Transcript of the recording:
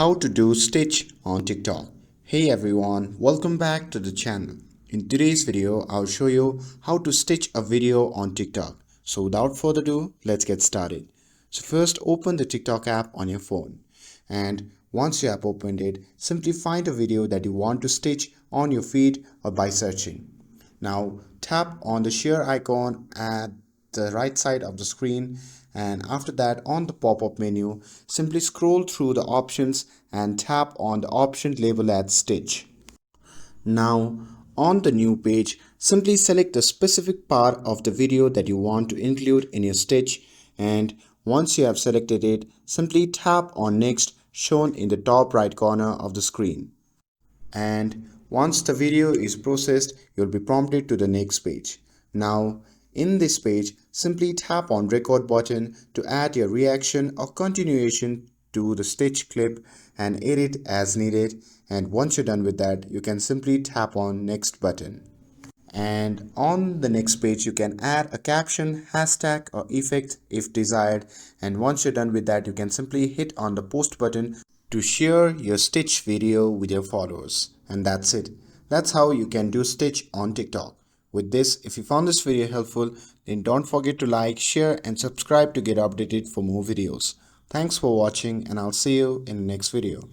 How to do stitch on TikTok. Hey everyone, welcome back to the channel. In today's video, I'll show you how to stitch a video on TikTok. So without further ado, let's get started. So first open the TikTok app on your phone. And once you have opened it, simply find a video that you want to stitch on your feed or by searching. Now tap on the share icon at the right side of the screen, and after that on the pop-up menu simply scroll through the options and tap on the option labeled as stitch. Now on the new page simply select the specific part of the video that you want to include in your stitch, and once you have selected it simply tap on next shown in the top right corner of the screen. And once the video is processed, you'll be prompted to the next page. Now in this page simply tap on record button to add your reaction or continuation to the stitch clip and edit as needed, and once you're done with that you can simply tap on next button. And on the next page you can add a caption, hashtag or effect if desired, and once you're done with that you can simply hit on the post button to share your stitch video with your followers. And that's it. That's how you can do stitch on TikTok. With this, if you found this video helpful, then don't forget to like, share and subscribe to get updated for more videos. Thanks for watching, and I'll see you in the next video.